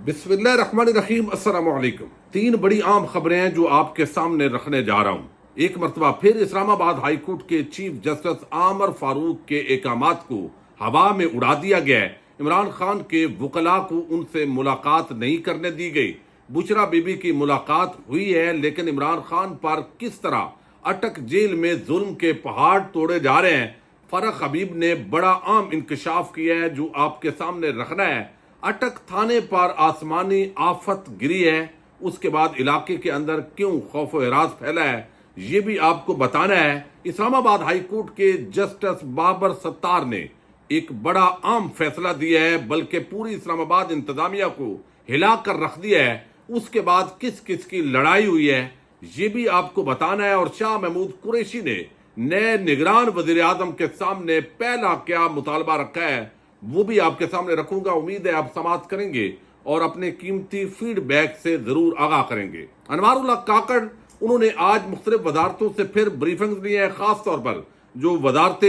بسم اللہ الرحمن الرحیم۔ السلام علیکم۔ تین بڑی عام خبریں ہیں جو آپ کے سامنے رکھنے جا رہا ہوں۔ ایک مرتبہ پھر اسلام آباد ہائی کورٹ کے چیف جسٹس عامر فاروق کے احکامات کو ہوا میں اڑا دیا گیا ہے۔ عمران خان کے وکلاء کو ان سے ملاقات نہیں کرنے دی گئی۔ بشرا بی بی کی ملاقات ہوئی ہے، لیکن عمران خان پر کس طرح اٹک جیل میں ظلم کے پہاڑ توڑے جا رہے ہیں، فرق حبیب نے بڑا عام انکشاف کیا ہے جو آپ کے سامنے رکھنا ہے۔ اٹک تھانے پر آسمانی آفت گری ہے، اس کے بعد علاقے کے اندر کیوں خوف و ہراس پھیلا ہے یہ بھی آپ کو بتانا ہے۔ اسلام آباد ہائی کورٹ کے جسٹس بابر ستار نے ایک بڑا عام فیصلہ دیا ہے، بلکہ پوری اسلام آباد انتظامیہ کو ہلا کر رکھ دیا ہے۔ اس کے بعد کس کس کی لڑائی ہوئی ہے یہ بھی آپ کو بتانا ہے، اور شاہ محمود قریشی نے نئے نگران وزیر اعظم کے سامنے پہلا کیا مطالبہ رکھا ہے وہ بھی آپ کے سامنے رکھوں گا۔ امید ہے آپ سماعت کریں گے اور اپنے قیمتی فیڈ بیک سے ضرور آگاہ کریں گے۔ انوار اللہ کاکڑ انہوں نے آج مختلف وزارتوں سے پھر بریفنگز لی ہیں، خاص طور پر جو وزارت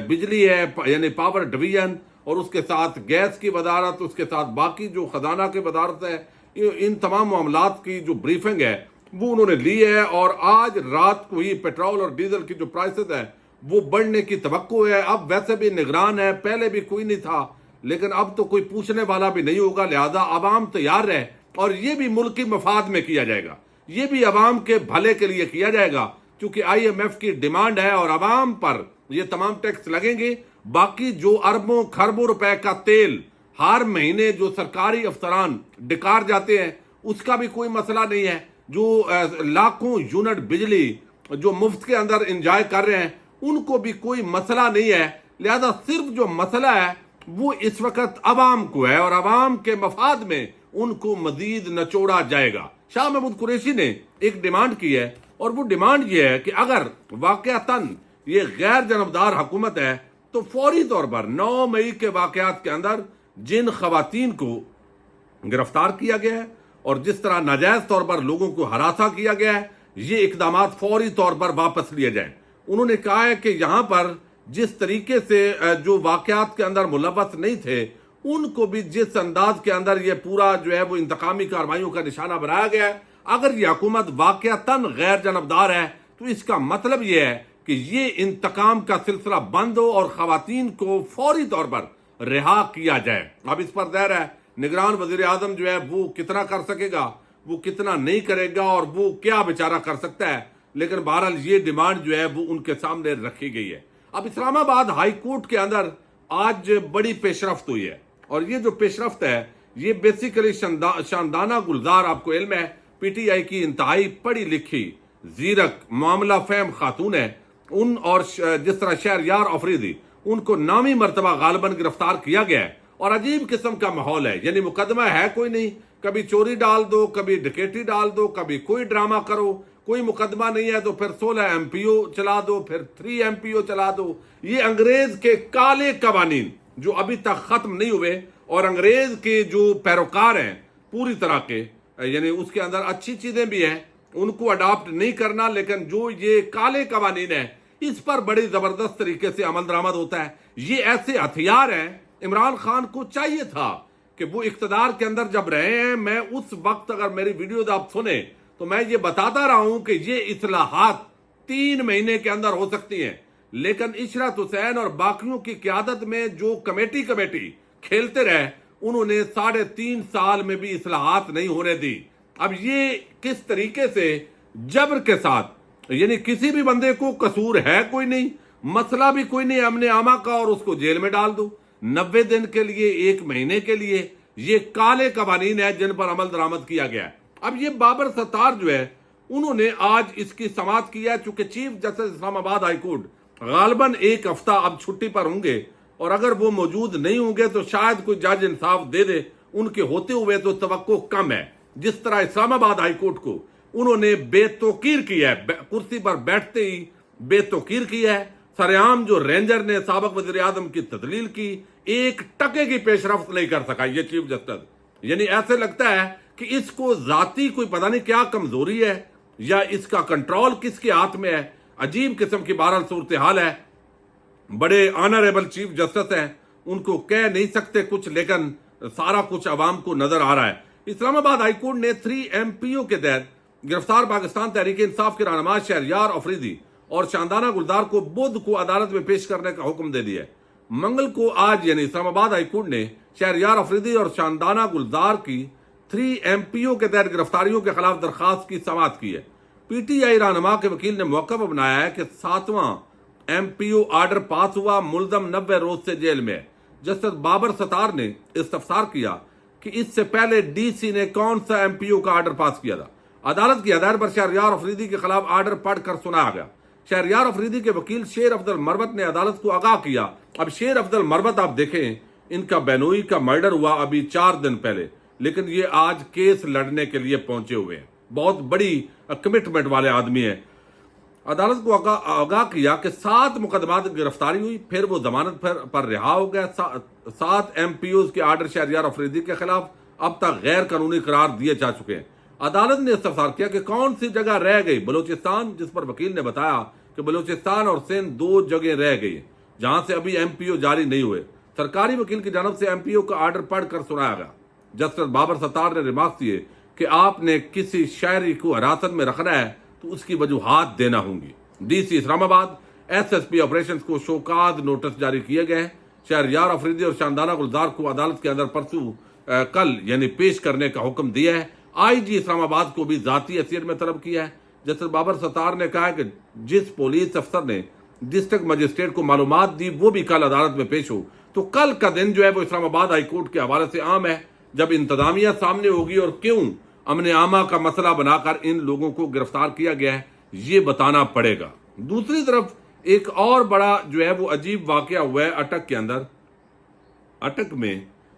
بجلی ہے یعنی پاور ڈویژن، اور اس کے ساتھ گیس کی وزارت، اس کے ساتھ باقی جو خزانہ کی وزارت ہے، ان تمام معاملات کی جو بریفنگ ہے وہ انہوں نے لی ہے۔ اور آج رات کو ہی پیٹرول اور ڈیزل کی جو پرائسز ہے وہ بڑھنے کی توقع ہے۔ اب ویسے بھی نگران ہے، پہلے بھی کوئی نہیں تھا، لیکن اب تو کوئی پوچھنے والا بھی نہیں ہوگا، لہذا عوام تیار رہے، اور یہ بھی ملکی مفاد میں کیا جائے گا، یہ بھی عوام کے بھلے کے لیے کیا جائے گا، کیونکہ آئی ایم ایف کی ڈیمانڈ ہے اور عوام پر یہ تمام ٹیکس لگیں گے۔ باقی جو اربوں کھربوں روپے کا تیل ہر مہینے جو سرکاری افسران ڈکار جاتے ہیں اس کا بھی کوئی مسئلہ نہیں ہے۔ جو لاکھوں یونٹ بجلی جو مفت کے اندر انجوائے کر رہے ہیں ان کو بھی کوئی مسئلہ نہیں ہے، لہذا صرف جو مسئلہ ہے وہ اس وقت عوام کو ہے، اور عوام کے مفاد میں ان کو مزید نچوڑا جائے گا۔ شاہ محمود قریشی نے ایک ڈیمانڈ کی ہے، اور وہ ڈیمانڈ یہ ہے کہ اگر واقعتاً یہ غیر جانبدار حکومت ہے تو فوری طور پر 9 مئی کے واقعات کے اندر جن خواتین کو گرفتار کیا گیا ہے اور جس طرح ناجائز طور پر لوگوں کو ہراساں کیا گیا ہے، یہ اقدامات فوری طور پر واپس لیے جائیں۔ انہوں نے کہا ہے کہ یہاں پر جس طریقے سے جو واقعات کے اندر ملوث نہیں تھے ان کو بھی جس انداز کے اندر یہ پورا جو ہے وہ انتقامی کارروائیوں کا نشانہ بنایا گیا ہے، اگر یہ حکومت واقعتاً غیر جانبدار ہے تو اس کا مطلب یہ ہے کہ یہ انتقام کا سلسلہ بند ہو اور خواتین کو فوری طور پر رہا کیا جائے۔ اب اس پر ظاہر ہے نگران وزیر اعظم جو ہے وہ کتنا کر سکے گا، وہ کتنا نہیں کرے گا، اور وہ کیا بیچارہ کر سکتا ہے، لیکن بہرحال یہ ڈیمانڈ جو ہے وہ ان کے سامنے رکھی گئی ہے۔ اب اسلام آباد ہائی کورٹ کے اندر آج بڑی پیش رفت ہوئی ہے، اور یہ جو پیش رفت ہے یہ بیسیکلی شاندانہ گلزار، آپ کو علم ہے پی ٹی آئی کی انتہائی پڑھی لکھی زیرک معاملہ فہم خاتون ہے، ان اور جس طرح شہریار آفریدی ان کو نامی مرتبہ غالباً گرفتار کیا گیا ہے، اور عجیب قسم کا ماحول ہے، یعنی مقدمہ ہے کوئی نہیں، کبھی چوری ڈال دو، کبھی ڈکیٹی ڈال دو، کبھی کوئی ڈرامہ کرو، کوئی مقدمہ نہیں ہے تو پھر 16 ایم پی او چلا دو، پھر 3 ایم پی او چلا دو۔ یہ انگریز کے کالے قوانین جو ابھی تک ختم نہیں ہوئے، اور انگریز کے جو پیروکار ہیں پوری طرح کے، یعنی اس کے اندر اچھی چیزیں بھی ہیں ان کو اڈاپٹ نہیں کرنا، لیکن جو یہ کالے قوانین ہیں اس پر بڑی زبردست طریقے سے عمل درآمد ہوتا ہے۔ یہ ایسے ہتھیار ہیں، عمران خان کو چاہیے تھا کہ وہ اقتدار کے اندر جب رہے ہیں، میں اس وقت اگر میری ویڈیوز آپ سنیں تو میں یہ بتاتا رہا ہوں کہ یہ اصلاحات 3 مہینے کے اندر ہو سکتی ہیں، لیکن عشرت حسین اور باقیوں کی قیادت میں جو کمیٹی کھیلتے رہے انہوں نے 3.5 سال میں بھی اصلاحات نہیں ہونے دی۔ اب یہ کس طریقے سے جبر کے ساتھ، یعنی کسی بھی بندے کو قصور ہے کوئی نہیں، مسئلہ بھی کوئی نہیں امن عامہ کا، اور اس کو جیل میں ڈال دو 90 دن کے لیے، 1 مہینے کے لیے۔ یہ کالے قوانین ہیں جن پر عمل درآمد کیا گیا ہے۔ اب یہ بابر ستار جو ہے انہوں نے آج اس کی سماعت کیا ہے، چونکہ چیف جسٹس اسلام آباد ہائی کورٹ غالباً 1 ہفتہ اب چھٹی پر ہوں گے، اور اگر وہ موجود نہیں ہوں گے تو شاید کوئی جج انصاف دے دے، ان کے ہوتے ہوئے تو توقع کم ہے۔ جس طرح اسلام آباد ہائی کورٹ کو انہوں نے بے توقیر کیا ہے، کرسی پر بیٹھتے ہی بے توقیر کیا ہے، سرعام جو رینجر نے سابق وزیر اعظم کی تدلیل کی، 1 ٹکے کی پیش رفت نہیں کر سکا یہ چیف جسٹس۔ یعنی ایسے لگتا ہے کہ اس کو ذاتی کوئی پتہ نہیں کیا کمزوری ہے، یا اس کا کنٹرول کس کے ہاتھ میں ہے، عجیب قسم کی بہرحال صورتحال ہے۔ بڑے آنریبل چیف جسٹس ہیں، ان کو کہہ نہیں سکتے کچھ، لیکن سارا کچھ عوام کو نظر آ رہا ہے۔ اسلام آباد ہائی کورٹ نے 3 MPO کے تحت گرفتار پاکستان تحریک انصاف کے رہنما شہریار افریدی اور شاندانہ گلدار کو بدھ کو عدالت میں پیش کرنے کا حکم دے دیا ہے۔ منگل کو آج یعنی اسلام آباد ہائی کورٹ نے شہریار افریدی اور شاندانہ گلدار کی 3 MPO کے تحت گرفتاریوں کے خلاف درخواست کی سماعت کی ہے۔ PTI رہنما کے وکیل نے موقع پر بنایا ہے کہ 7واں MPO آرڈر پاس ہوا، ملزم 90 روز سے جیل میں ہے۔ جسٹس بابر ستار نے استفسار کیا کہ اس سے پہلے DC نے کون سا MPO کا آرڈر پاس کیا تھا۔ عدالت کی ہدایت پر شہریار افریدی کے خلاف آرڈر پڑھ کر سنایا گیا۔ شہریار افریدی کے وکیل شیر افضل مربت نے عدالت کو آگاہ کیا۔ اب شیر افضل مربت آپ دیکھیں، ان کا بینوئی کا مرڈر ہوا ابھی 4 دن پہلے، لیکن یہ آج کیس لڑنے کے لیے پہنچے ہوئے ہیں۔ بہت بڑی کمٹمنٹ والے آدمی ہیں۔ عدالت کو آگاہ کیا کہ 7 مقدمات گرفتاری ہوئی، پھر وہ ضمانت پر رہا ہو گیا۔ 7 MPOs کے آرڈر شہریار افریدی کے خلاف اب تک غیر قانونی قرار دیے جا چکے ہیں۔ عدالت نے استفسار کیا کہ کون سی جگہ رہ گئی بلوچستان، جس پر وکیل نے بتایا کہ بلوچستان اور سندھ 2 جگہیں رہ گئی جہاں سے ابھی MPO جاری نہیں ہوئے۔ سرکاری وکیل کی جانب سے MPO کا آرڈر پڑھ کر سنایا گیا۔ جسٹس بابر ستار نے ریمارکس دیے کہ آپ نے کسی شہری کو حراست میں رکھنا ہے تو اس کی وجوہات دینا ہوں گی۔ DC اسلام آباد SSP آپریشنز کو شوکاز نوٹس جاری کیے گئے ہیں۔ شہریار افریدی اور شاندانہ گلزار کو عدالت کے اندر پرسوں کل یعنی پیش کرنے کا حکم دیا ہے۔ IG اسلام آباد کو بھی ذاتی حیثیت میں طلب کیا ہے۔ جسٹس بابر ستار نے کہا کہ جس پولیس افسر نے ڈسٹرکٹ مجسٹریٹ کو معلومات دی وہ بھی کل عدالت میں پیش ہو، تو کل کا دن جو ہے وہ اسلام آباد ہائی کورٹ کے حوالے سے عام ہے، جب انتظامیہ سامنے ہوگی اور کیوں امن عامہ کا مسئلہ بنا کر ان لوگوں کو گرفتار کیا گیا ہے یہ بتانا پڑے گا۔ دوسری طرف ایک اور بڑا جو ہے وہ عجیب واقعہ ہوا ہے اٹک کے اندر۔ اٹک میں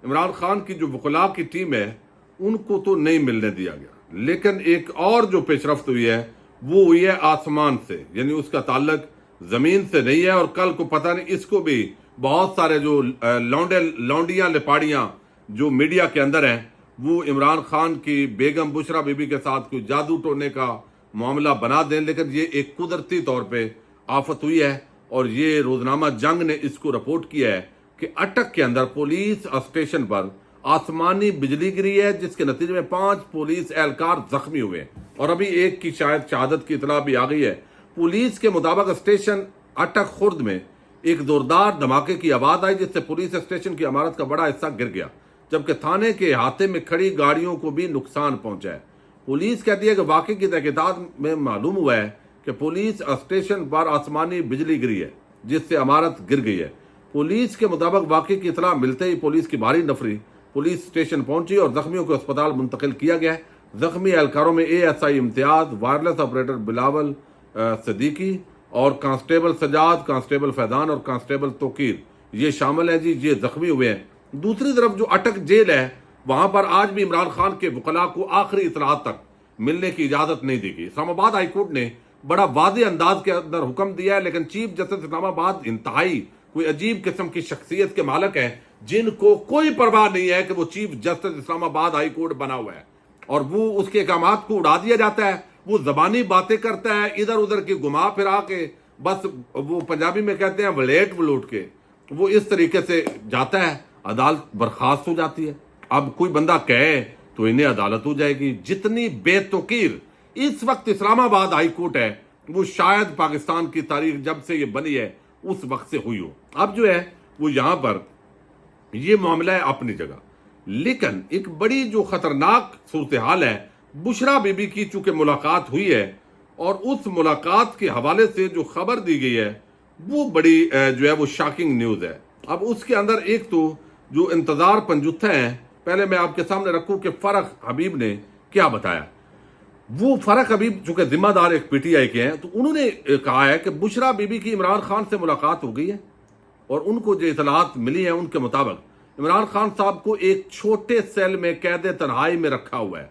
عمران خان کی جو وکلاء کی ٹیم ہے ان کو تو نہیں ملنے دیا گیا، لیکن ایک اور جو پیش رفت ہوئی ہے وہ ہوئی ہے آسمان سے، یعنی اس کا تعلق زمین سے نہیں ہے۔ اور کل کو پتہ نہیں اس کو بھی بہت سارے جو لونڈیاں لپاڑیاں جو میڈیا کے اندر ہیں وہ عمران خان کی بیگم بشرا بی بی کے ساتھ کوئی جادو ٹونے کا معاملہ بنا دیں، لیکن یہ ایک قدرتی طور پہ آفت ہوئی ہے۔ اور یہ روزنامہ جنگ نے اس کو رپورٹ کیا ہے کہ اٹک کے اندر پولیس اسٹیشن پر آسمانی بجلی گری ہے، جس کے نتیجے میں 5 پولیس اہلکار زخمی ہوئے ہیں، اور ابھی ایک کی شاید شہادت کی اطلاع بھی آ گئی ہے۔ پولیس کے مطابق اسٹیشن اٹک خرد میں ایک زوردار دھماکے کی آواز آئی، جس سے پولیس اسٹیشن کی عمارت کا بڑا حصہ گر گیا، جبکہ تھانے کے احاطے میں کھڑی گاڑیوں کو بھی نقصان پہنچا ہے۔ پولیس کہتی ہے کہ واقعے کی تحقیقات میں معلوم ہوا ہے کہ پولیس اسٹیشن پر آسمانی بجلی گری ہے، جس سے عمارت گر گئی ہے۔ پولیس کے مطابق واقعے کی اطلاع ملتے ہی پولیس کی بھاری نفری پولیس اسٹیشن پہنچی اور زخمیوں کو اسپتال منتقل کیا گیا ہے۔ زخمی اہلکاروں میں ASI امتیاز، وائرلیس آپریٹر بلاول صدیقی اور کانسٹیبل سجاد، کانسٹیبل فیضان اور کانسٹیبل توقیر یہ شامل ہیں۔ یہ زخمی ہوئے ہیں۔ دوسری طرف جو اٹک جیل ہے وہاں پر آج بھی عمران خان کے وکلاء کو آخری اطلاعات تک ملنے کی اجازت نہیں دی گئی۔ اسلام آباد ہائی کورٹ نے بڑا واضح انداز کے اندر حکم دیا ہے، لیکن چیف جسٹس اسلام آباد انتہائی کوئی عجیب قسم کی شخصیت کے مالک ہیں، جن کو کوئی پرواہ نہیں ہے کہ وہ چیف جسٹس اسلام آباد ہائی کورٹ بنا ہوا ہے اور وہ اس کے احکامات کو اڑا دیا جاتا ہے۔ وہ زبانی باتیں کرتا ہے، ادھر ادھر کی گھما پھرا کے، بس وہ پنجابی میں کہتے ہیں ولیٹ ولوٹ کے، وہ اس طریقے سے جاتا ہے، عدالت برخاست ہو جاتی ہے۔ اب کوئی بندہ کہے تو انہیں عدالت ہو جائے گی۔ جتنی بے توقیر اس وقت اسلام آباد ہائی کورٹ ہے وہ شاید پاکستان کی تاریخ جب سے یہ بنی ہے اس وقت سے ہوئی ہو۔ اب جو ہے وہ یہاں پر یہ معاملہ ہے اپنی جگہ، لیکن ایک بڑی جو خطرناک صورتحال ہے، بشرا بی بی کی چونکہ ملاقات ہوئی ہے اور اس ملاقات کے حوالے سے جو خبر دی گئی ہے وہ بڑی جو ہے وہ شاکنگ نیوز ہے۔ اب اس کے اندر ایک تو جو انتظار پنجتھے ہیں، پہلے میں آپ کے سامنے رکھوں کہ فرق حبیب نے کیا بتایا۔ وہ فرق حبیب چونکہ ذمہ دار ایک PTI کے ہیں، تو انہوں نے کہا ہے کہ بشرا بی بی کی عمران خان سے ملاقات ہو گئی ہے اور ان کو جو اطلاعات ملی ہیں ان کے مطابق عمران خان صاحب کو ایک چھوٹے سیل میں قید تنہائی میں رکھا ہوا ہے۔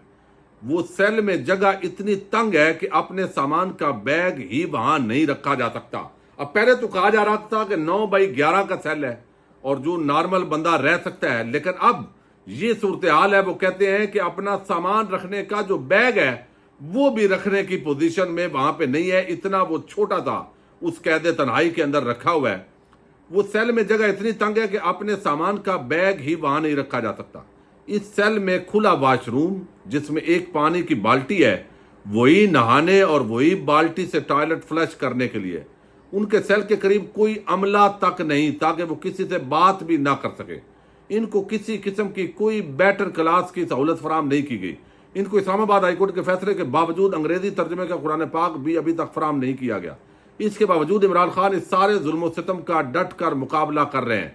وہ سیل میں جگہ اتنی تنگ ہے کہ اپنے سامان کا بیگ ہی وہاں نہیں رکھا جا سکتا۔ اب پہلے تو کہا جا رہا تھا کہ 9x11 کا سیل ہے اور جو نارمل بندہ رہ سکتا ہے، لیکن اب یہ صورتحال ہے، وہ کہتے ہیں کہ اپنا سامان رکھنے کا جو بیگ ہے وہ بھی رکھنے کی پوزیشن میں وہاں پہ نہیں ہے، اتنا وہ چھوٹا تھا اس قید تنہائی کے اندر رکھا ہوا ہے۔ وہ سیل میں جگہ اتنی تنگ ہے کہ اپنے سامان کا بیگ ہی وہاں نہیں رکھا جا سکتا۔ اس سیل میں کھلا واش روم جس میں ایک پانی کی بالٹی ہے، وہی نہانے اور وہی بالٹی سے ٹوائلٹ فلش کرنے کے لیے۔ ان کے سیل کے قریب کوئی عملہ تک نہیں تاکہ وہ کسی سے بات بھی نہ کر سکے۔ ان کو کسی قسم کی کوئی بیٹر کلاس کی سہولت فراہم نہیں کی گئی۔ ان کو اسلام آباد ہائی کورٹ کے فیصلے کے باوجود انگریزی ترجمے کا قرآن پاک بھی ابھی تک فراہم نہیں کیا گیا۔ اس کے باوجود عمران خان اس سارے ظلم و ستم کا ڈٹ کر مقابلہ کر رہے ہیں۔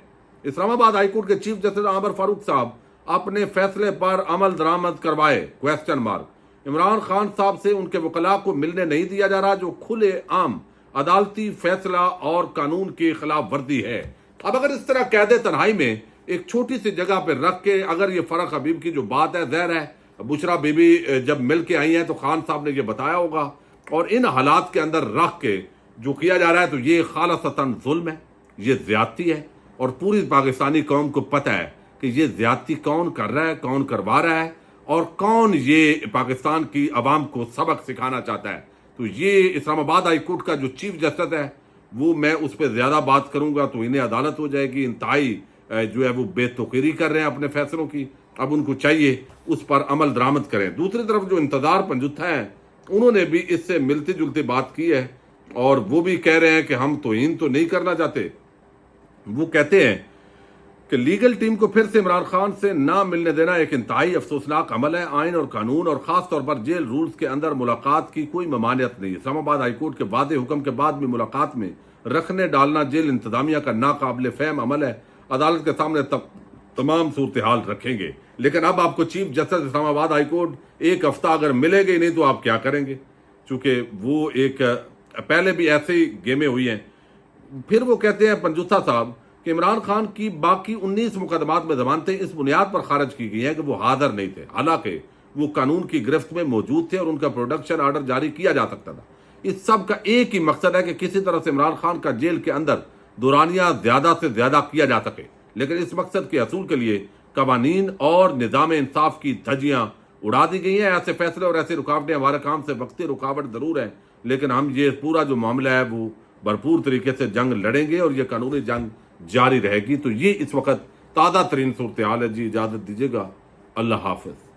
اسلام آباد ہائی کورٹ کے چیف جسٹس عامر فاروق صاحب اپنے فیصلے پر عمل درآمد کروائے؟ عمران خان صاحب سے ان کے وکلاء کو ملنے نہیں دیا جا رہا، جو کھلے عام عدالتی فیصلہ اور قانون کی خلاف ورزی ہے۔ اب اگر اس طرح قید تنہائی میں ایک چھوٹی سی جگہ پہ رکھ کے اگر یہ فرق حبیب کی جو بات ہے، ظاہر ہے بشرا بی بی جب مل کے آئی ہیں تو خان صاحب نے یہ بتایا ہوگا، اور ان حالات کے اندر رکھ کے جو کیا جا رہا ہے تو یہ خالصتاً ظلم ہے، یہ زیادتی ہے، اور پوری پاکستانی قوم کو پتہ ہے کہ یہ زیادتی کون کر رہا ہے، کون کروا رہا ہے، اور کون یہ پاکستان کی عوام کو سبق سکھانا چاہتا ہے۔ تو یہ اسلام آباد ہائی کورٹ کا جو چیف جسٹس ہے، وہ میں اس پہ زیادہ بات کروں گا تو انہیں عدالت ہو جائے گی۔ انتہائی جو ہے وہ بے توقیری کر رہے ہیں اپنے فیصلوں کی، اب ان کو چاہیے اس پر عمل درآمد کریں۔ دوسری طرف جو انتظار پنجتھا ہیں، انہوں نے بھی اس سے ملتی جلتی بات کی ہے، اور وہ بھی کہہ رہے ہیں کہ ہم توہین تو نہیں کرنا چاہتے۔ وہ کہتے ہیں کہ لیگل ٹیم کو پھر سے عمران خان سے نہ ملنے دینا ایک انتہائی افسوسناک عمل ہے۔ آئین اور قانون اور خاص طور پر جیل رولز کے اندر ملاقات کی کوئی ممانعت نہیں۔ اسلام آباد ہائی کورٹ کے واضح حکم کے بعد بھی ملاقات میں رکھنے ڈالنا جیل انتظامیہ کا ناقابل فہم عمل ہے۔ عدالت کے سامنے تمام صورتحال رکھیں گے، لیکن اب آپ کو چیف جسٹس اسلام آباد ہائی کورٹ ایک ہفتہ اگر ملے گے نہیں تو آپ کیا کریں گے؟ چونکہ وہ ایک پہلے بھی ایسے ہی گیمیں ہوئی ہیں۔ پھر وہ کہتے ہیں پنجتھا صاحب کہ عمران خان کی باقی 19 مقدمات میں ضمانتیں اس بنیاد پر خارج کی گئی ہیں کہ وہ حاضر نہیں تھے، حالانکہ وہ قانون کی گرفت میں موجود تھے اور ان کا پروڈکشن آرڈر جاری کیا جا سکتا تھا۔ اس سب کا ایک ہی مقصد ہے کہ کسی طرح سے عمران خان کا جیل کے اندر دورانیہ زیادہ سے زیادہ کیا جا سکے، لیکن اس مقصد کے حصول کے لیے قوانین اور نظام انصاف کی دھجیاں اڑا دی گئی ہیں۔ ایسے فیصلے اور ایسی رکاوٹیں ہمارے کام سے وقتی رکاوٹ ضرور ہیں، لیکن ہم یہ پورا جو معاملہ ہے وہ بھرپور طریقے سے جنگ لڑیں گے، اور یہ قانونی جنگ جاری رہے گی۔ تو یہ اس وقت تازہ ترین صورتحال ہے۔ جی اجازت دیجیے گا، اللہ حافظ۔